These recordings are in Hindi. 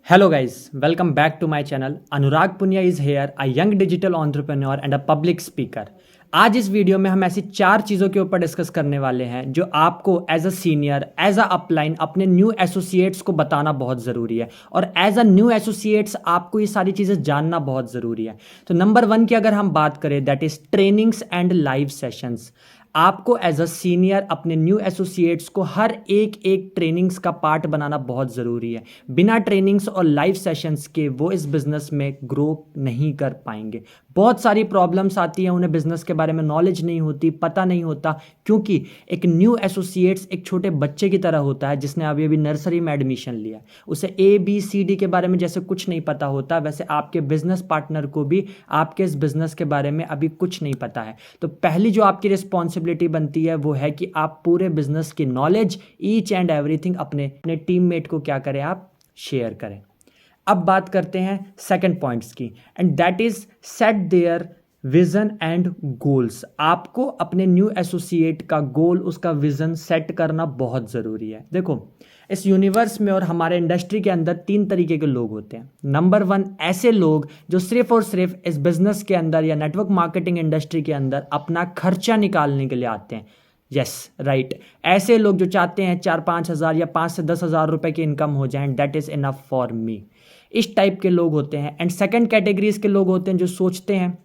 Hello guys, welcome back to my channel. Anurag Punya is here, a young digital entrepreneur and a public speaker. आज इस वीडियो में हम ऐसी 4 चीज़ों के ऊपर डिस्कस करने वाले हैं जो आपको as a senior, as a upline अपने न्यू एसोसिएट्स को बताना बहुत ज़रूरी है और एज अ न्यू एसोसिएट्स आपको ये सारी चीज़ें जानना बहुत ज़रूरी है। तो नंबर 1 की अगर हम बात करें that is trainings and live sessions. आपको एज अ सीनियर अपने न्यू एसोसिएट्स को हर एक ट्रेनिंग्स का पार्ट बनाना बहुत ज़रूरी है। बिना ट्रेनिंग्स और लाइव सेशंस के वो इस बिज़नेस में ग्रो नहीं कर पाएंगे। बहुत सारी प्रॉब्लम्स आती हैं, उन्हें बिज़नेस के बारे में नॉलेज नहीं होती, पता नहीं होता, क्योंकि एक न्यू एसोसिएट्स एक छोटे बच्चे की तरह होता है जिसने अभी अभी नर्सरी में एडमिशन लिया। उसे ABCD के बारे में जैसे कुछ नहीं पता होता, वैसे आपके बिजनेस पार्टनर को भी आपके इस बिज़नेस के बारे में अभी कुछ नहीं पता है। तो पहली जो आपकी रिस्पॉन्सिबिलिटी बनती है वो है कि आप पूरे बिजनेस की नॉलेज ईच एंड एवरीथिंग अपने टीममेट को क्या करें, आप शेयर करें। अब बात करते हैं सेकंड पॉइंट्स की, and that is set their vision and goals. आपको अपने न्यू एसोसिएट का गोल, उसका विजन सेट करना बहुत ज़रूरी है। देखो, इस यूनिवर्स में और हमारे इंडस्ट्री के अंदर 3 तरीके के लोग होते हैं। नंबर 1, ऐसे लोग जो सिर्फ और सिर्फ इस बिजनेस के अंदर या नेटवर्क मार्केटिंग इंडस्ट्री के अंदर अपना खर्चा निकालने के लिए आते हैं। यस राइट, ऐसे लोग जो चाहते हैं 4-5 हज़ार या 5 से 10 हज़ार रुपए की इनकम हो जाए, that is enough for me. इस टाइप के लोग होते हैं। एंड सेकंड कैटेगरीज के लोग होते हैं जो सोचते हैं,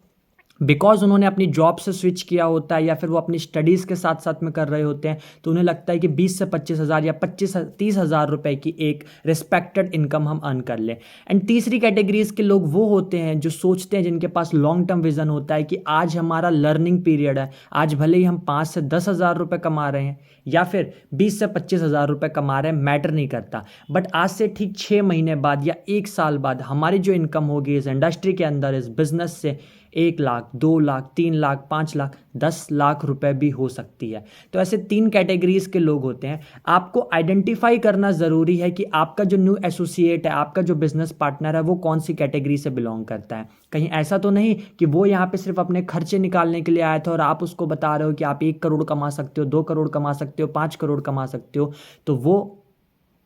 बिकॉज उन्होंने अपनी जॉब से स्विच किया होता है या फिर वो अपनी स्टडीज़ के साथ साथ में कर रहे होते हैं, तो उन्हें लगता है कि 20 से 25 हज़ार या 25-30 हज़ार रुपए की एक रिस्पेक्टेड इनकम हम अर्न कर लें। एंड तीसरी कैटेगरीज के लोग वो होते हैं जो सोचते हैं, जिनके पास लॉन्ग टर्म विजन होता है कि आज हमारा लर्निंग पीरियड है, आज भले ही हम 5 से 10 हज़ार रुपये कमा रहे हैं या फिर 20 से 25 हज़ार रुपये कमा रहे हैं, मैटर नहीं करता, बट आज से ठीक 6 महीने बाद या 1 साल बाद हमारी जो इनकम होगी इस इंडस्ट्री के अंदर, इस बिजनेस से 1 लाख, 2 लाख, 3 लाख, 5 लाख, 10 लाख रुपए भी हो सकती है। तो ऐसे 3 कैटेगरीज के लोग होते हैं। आपको आइडेंटिफाई करना ज़रूरी है कि आपका जो न्यू एसोसिएट है, आपका जो बिजनेस पार्टनर है, वो कौन सी कैटेगरी से बिलोंग करता है। कहीं ऐसा तो नहीं कि वो यहाँ पे सिर्फ अपने खर्चे निकालने के लिए आया था और आप उसको बता रहे हो कि आप 1 करोड़ कमा सकते हो, 2 करोड़ कमा सकते हो, 5 करोड़ कमा सकते हो, तो वो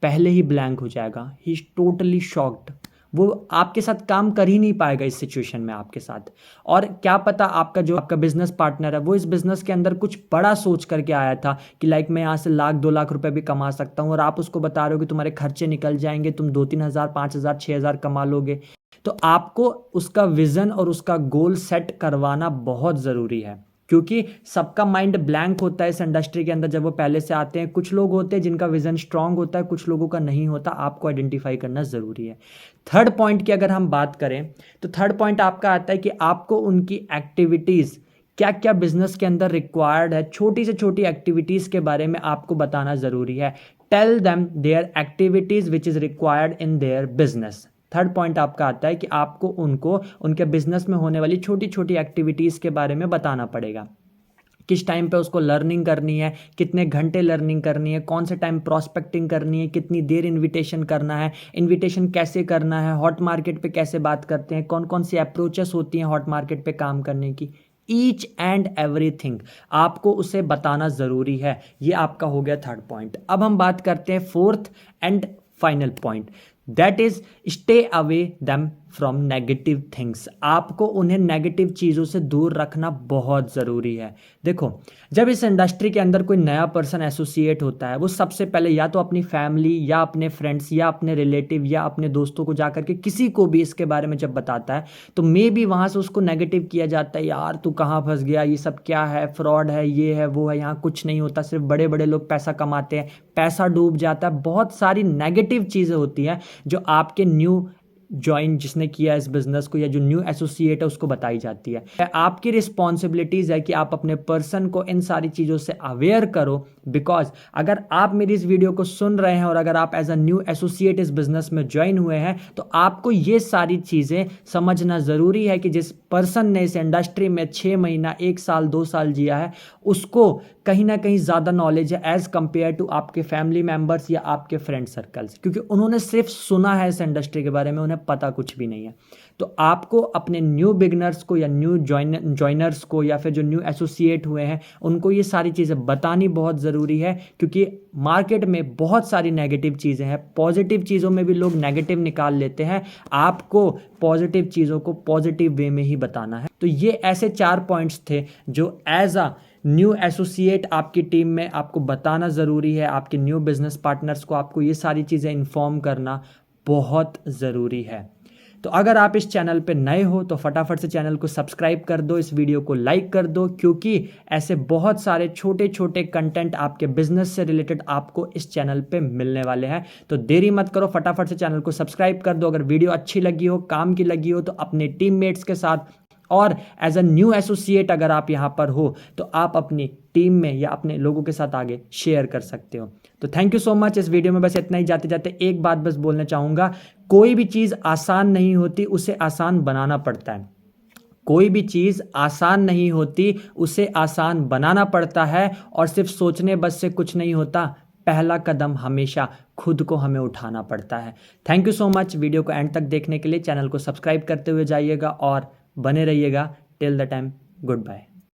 पहले ही ब्लैंक हो जाएगा। He is totally shocked. वो आपके साथ काम कर ही नहीं पाएगा इस सिचुएशन में आपके साथ। और क्या पता आपका जो आपका बिजनेस पार्टनर है वो इस बिजनेस के अंदर कुछ बड़ा सोच करके आया था कि लाइक मैं यहाँ से 1-2 लाख रुपए भी कमा सकता हूँ, और आप उसको बता रहे हो कि तुम्हारे खर्चे निकल जाएंगे, तुम 2-3 हज़ार, 5 हज़ार, 6 हज़ार कमा लोगे। तो आपको उसका विजन और उसका गोल सेट करवाना बहुत ज़रूरी है, क्योंकि सबका माइंड ब्लैंक होता है इस इंडस्ट्री के अंदर जब वो पहले से आते हैं। कुछ लोग होते हैं जिनका विजन स्ट्रांग होता है, कुछ लोगों का नहीं होता। आपको आइडेंटिफाई करना ज़रूरी है। थर्ड पॉइंट की अगर हम बात करें तो थर्ड पॉइंट आपका आता है कि आपको उनकी एक्टिविटीज़ क्या क्या बिजनेस के अंदर रिक्वायर्ड है, छोटी से छोटी एक्टिविटीज़ के बारे में आपको बताना ज़रूरी है। Tell them their activities which is required in their business. Third point आपका आता है कि आपको उनको उनके बिजनेस में होने वाली छोटी छोटी एक्टिविटीज़ के बारे में बताना पड़ेगा। किस टाइम पे उसको लर्निंग करनी है, कितने घंटे लर्निंग करनी है, कौन से टाइम प्रॉस्पेक्टिंग करनी है, कितनी देर इनविटेशन करना है, इनविटेशन कैसे करना है, हॉट मार्केट पे कैसे बात करते हैं, कौन कौन सी अप्रोचेस होती हैं हॉट मार्केट पे काम करने की। ईच एंड एवरीथिंग आपको उसे बताना ज़रूरी है। ये आपका हो गया थर्ड पॉइंट। अब हम बात करते हैं fourth and final point, that is stay away them from negative things. आपको उन्हें नेगेटिव चीज़ों से दूर रखना बहुत ज़रूरी है। देखो, जब इस इंडस्ट्री के अंदर कोई नया पर्सन एसोसिएट होता है, वो सबसे पहले या तो अपनी फैमिली या अपने फ्रेंड्स या अपने रिलेटिव या अपने दोस्तों को जा करके किसी को भी इसके बारे में जब बताता है, तो मे बी वहाँ से उसको नेगेटिव किया जाता है, यार तू कहाँ फंस गया, ये सब क्या है, फ्रॉड है, ये है, वो है, यहाँ कुछ नहीं होता, सिर्फ बड़े बड़े लोग पैसा कमाते हैं, पैसा डूब जाता है। बहुत सारी नेगेटिव चीज़ें होती हैं जो आपके न्यू ज्वाइन जिसने किया इस बिजनेस को या जो न्यू एसोसिएट है उसको बताई जाती है। आपकी रिस्पॉन्सिबिलिटीज़ है कि आप अपने पर्सन को इन सारी चीज़ों से अवेयर करो, बिकॉज अगर आप मेरी इस वीडियो को सुन रहे हैं और अगर आप एज अ न्यू एसोसिएट इस बिजनेस में ज्वाइन हुए हैं, तो आपको ये सारी चीज़ें समझना ज़रूरी है कि जिस पर्सन ने इस इंडस्ट्री में 6 महीना, 1 साल, 2 साल जिया है, उसको कहीं ना कहीं ज़्यादा नॉलेज है एज़ कम्पेयर टू आपके फैमिली मेम्बर्स या आपके फ्रेंड सर्कल्स, क्योंकि उन्होंने सिर्फ सुना है इस इंडस्ट्री के बारे में, उन्हें उन्हें पता कुछ भी नहीं है। तो आपको अपने न्यू बिगनर्स को या न्यू जॉइनर्स को या फिर जो न्यू एसोसिएट हुए हैं उनको ये सारी चीज़ें बतानी बहुत ज़रूरी है, क्योंकि मार्केट में बहुत सारी नेगेटिव चीज़ें हैं। पॉजिटिव चीज़ों में भी लोग नेगेटिव निकाल लेते हैं, आपको पॉजिटिव चीज़ों को पॉजिटिव वे में ही बताना है। तो ये ऐसे 4 पॉइंट्स थे जो एज अ न्यू एसोसिएट आपकी टीम में आपको बताना ज़रूरी है। आपके न्यू बिजनेस पार्टनर्स को आपको ये सारी चीज़ें इन्फॉर्म करना बहुत ज़रूरी है। तो अगर आप इस चैनल पे नए हो तो फटाफट से चैनल को सब्सक्राइब कर दो, इस वीडियो को लाइक कर दो, क्योंकि ऐसे बहुत सारे छोटे छोटे कंटेंट आपके बिजनेस से रिलेटेड आपको इस चैनल पे मिलने वाले हैं। तो देरी मत करो, फटाफट से चैनल को सब्सक्राइब कर दो। अगर वीडियो अच्छी लगी हो, काम की लगी हो, तो अपने टीममेट्स के साथ और एज अ न्यू एसोसिएट अगर आप यहाँ पर हो तो आप अपनी टीम में या अपने लोगों के साथ आगे शेयर कर सकते हो। तो थैंक यू सो मच। इस वीडियो में बस इतना ही। जाते जाते एक बात बस बोलना चाहूँगा, कोई भी चीज़ आसान नहीं होती, उसे आसान बनाना पड़ता है। कोई भी चीज़ आसान नहीं होती, उसे आसान बनाना पड़ता है। और सिर्फ सोचने बस से कुछ नहीं होता, पहला कदम हमेशा खुद को हमें उठाना पड़ता है। Thank you so much. Video को एंड तक देखने के लिए चैनल को सब्सक्राइब करते हुए जाइएगा और बने रहिएगा। Till the time, good bye.